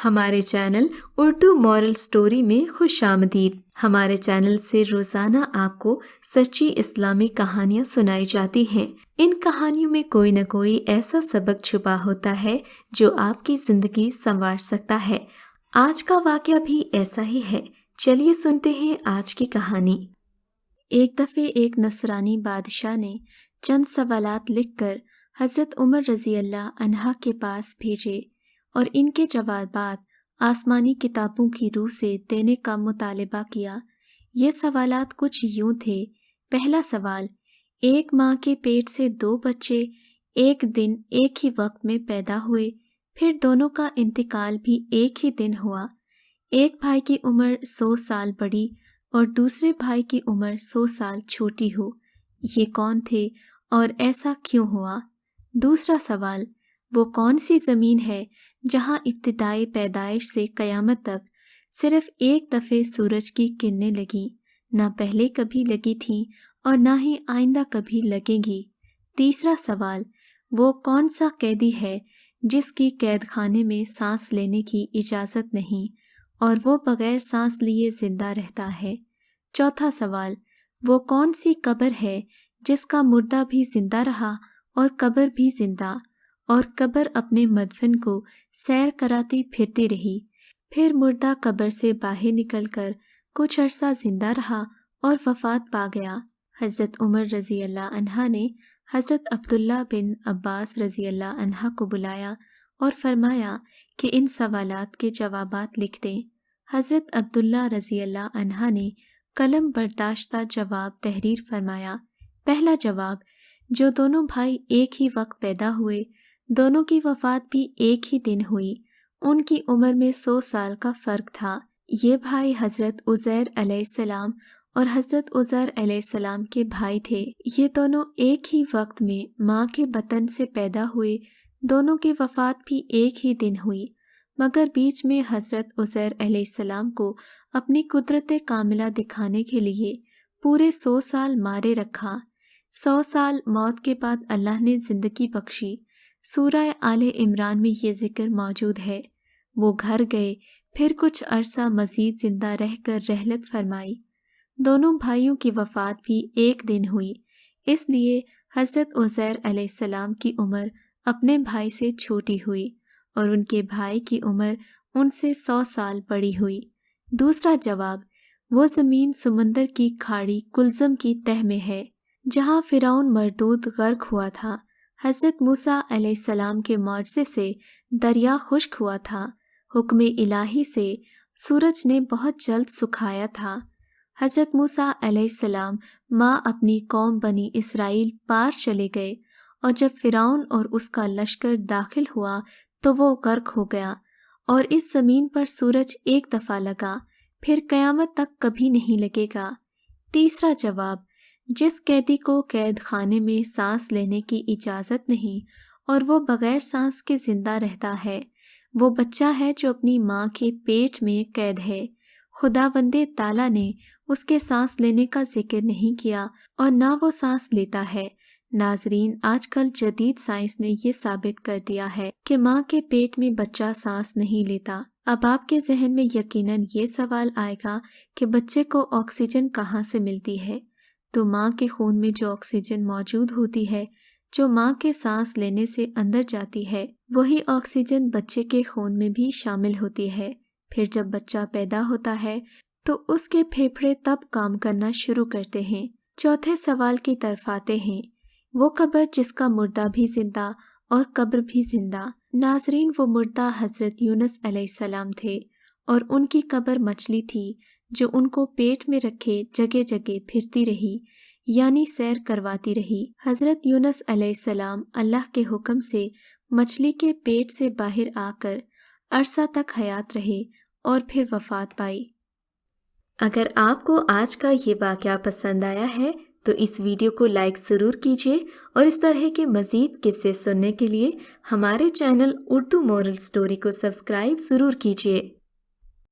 ہمارے channel Urdu moral story میں خوش آمدید۔ ہمارے چینل سے روزانہ آپ کو سچی اسلامی کہانیاں سنائی جاتی ہیں۔ ان کہانیوں میں کوئی نہ کوئی ایسا سبق چھپا ہوتا ہے جو آپ کی زندگی سنوار سکتا ہے۔ آج کا واقعہ بھی ایسا ہی ہے۔ چلیے سنتے ہیں آج کی کہانی۔ ایک دفعہ ایک نصرانی بادشاہ نے چند سوالات لکھ کر حضرت عمر رضی اللہ عنہ کے پاس بھیجے اور ان کے جوابات آسمانی کتابوں کی روح سے دینے کا مطالبہ کیا۔ یہ سوالات کچھ یوں تھے۔ پہلا سوال، ایک ماں کے پیٹ سے 2 بچے ایک دن ایک ہی وقت میں پیدا ہوئے، پھر دونوں کا انتقال بھی ایک ہی دن ہوا۔ ایک بھائی کی عمر 100 سال بڑی اور دوسرے بھائی کی عمر 100 سال چھوٹی ہو۔ یہ کون تھے اور ایسا کیوں ہوا؟ دوسرا سوال، وہ کون سی زمین ہے جہاں ابتدائی پیدائش سے قیامت تک صرف ایک دفعہ سورج کی کرنیں لگیں، نہ پہلے کبھی لگی تھیں اور نہ ہی آئندہ کبھی لگیں گی؟ تیسرا سوال، وہ کون سا قیدی ہے جس کی قید خانے میں سانس لینے کی اجازت نہیں اور وہ بغیر سانس لیے زندہ رہتا ہے؟ چوتھا سوال، وہ کون سی قبر ہے جس کا مردہ بھی زندہ رہا اور قبر بھی زندہ، اور قبر اپنے مدفن کو سیر کراتی پھرتی رہی، پھر مردہ قبر سے باہر نکل کر کچھ عرصہ زندہ رہا اور وفات پا گیا؟ حضرت عمر رضی اللہ عنہ نے حضرت عبداللہ بن عباس رضی اللہ عنہ کو بلایا اور فرمایا کہ ان سوالات کے جوابات لکھ دیں۔ حضرت عبداللہ رضی اللہ عنہ نے قلم برداشتہ جواب تحریر فرمایا۔ پہلا جواب، جو دونوں بھائی ایک ہی وقت پیدا ہوئے، دونوں کی وفات بھی ایک ہی دن ہوئی، ان کی عمر میں 100 سال کا فرق تھا۔ یہ بھائی حضرت عزیر علیہ السلام اور حضرت عزیر علیہ السلام کے بھائی تھے۔ یہ دونوں ایک ہی وقت میں ماں کے بطن سے پیدا ہوئے، دونوں کی وفات بھی ایک ہی دن ہوئی، مگر بیچ میں حضرت عزیر علیہ السلام کو اپنی قدرت کاملہ دکھانے کے لیے پورے 100 سال مارے رکھا۔ 100 سال موت کے بعد اللہ نے زندگی بخشی۔ سورہ آل عمران میں یہ ذکر موجود ہے۔ وہ گھر گئے، پھر کچھ عرصہ مزید زندہ رہ کر رحلت فرمائی۔ دونوں بھائیوں کی وفات بھی ایک دن ہوئی، اس لیے حضرت عزیر علیہ السلام کی عمر اپنے بھائی سے چھوٹی ہوئی اور ان کے بھائی کی عمر ان سے 100 سال بڑی ہوئی۔ دوسرا جواب، وہ زمین سمندر کی کھاڑی کلزم کی تہ میں ہے جہاں فرعون مردود غرق ہوا تھا۔ حضرت موسیٰ علیہ السلام کے معجزے سے دریا خشک ہوا تھا۔ حکم الہی سے سورج نے بہت جلد سکھایا تھا۔ حضرت موسیٰ علیہ السلام ماں اپنی قوم بنی اسرائیل پار چلے گئے، اور جب فرعون اور اس کا لشکر داخل ہوا تو وہ غرق ہو گیا، اور اس زمین پر سورج ایک دفعہ لگا، پھر قیامت تک کبھی نہیں لگے گا۔ تیسرا جواب، جس قیدی کو قید خانے میں سانس لینے کی اجازت نہیں اور وہ بغیر سانس کے زندہ رہتا ہے، وہ بچہ ہے جو اپنی ماں کے پیٹ میں قید ہے۔ خداوند تعالیٰ نے اس کے سانس لینے کا ذکر نہیں کیا اور نہ وہ سانس لیتا ہے۔ ناظرین، آج کل جدید سائنس نے یہ ثابت کر دیا ہے کہ ماں کے پیٹ میں بچہ سانس نہیں لیتا۔ اب آپ کے ذہن میں یقیناً یہ سوال آئے گا کہ بچے کو آکسیجن کہاں سے ملتی ہے؟ تو ماں کے خون میں جو آکسیجن موجود ہوتی ہے، جو ماں کے سانس لینے سے اندر جاتی ہے، وہی آکسیجن بچے کے خون میں بھی شامل ہوتی ہے۔ پھر جب بچہ پیدا ہوتا ہے تو اس کے پھیپھڑے تب کام کرنا شروع کرتے ہیں۔ چوتھے سوال کی طرف آتے ہیں، وہ قبر جس کا مردہ بھی زندہ اور قبر بھی زندہ۔ ناظرین، وہ مردہ حضرت یونس علیہ السلام تھے اور ان کی قبر مچھلی تھی جو ان کو پیٹ میں رکھے جگہ جگہ پھرتی رہی، یعنی سیر کرواتی رہی۔ حضرت یونس علیہ السلام اللہ کے حکم سے مچھلی کے پیٹ سے باہر آ کر عرصہ تک حیات رہے اور پھر وفات پائی۔ اگر آپ کو آج کا یہ واقعہ پسند آیا ہے تو اس ویڈیو کو لائک ضرور کیجیے، اور اس طرح کے مزید قصے سننے کے لیے ہمارے چینل اردو مورل سٹوری کو سبسکرائب ضرور کیجیے۔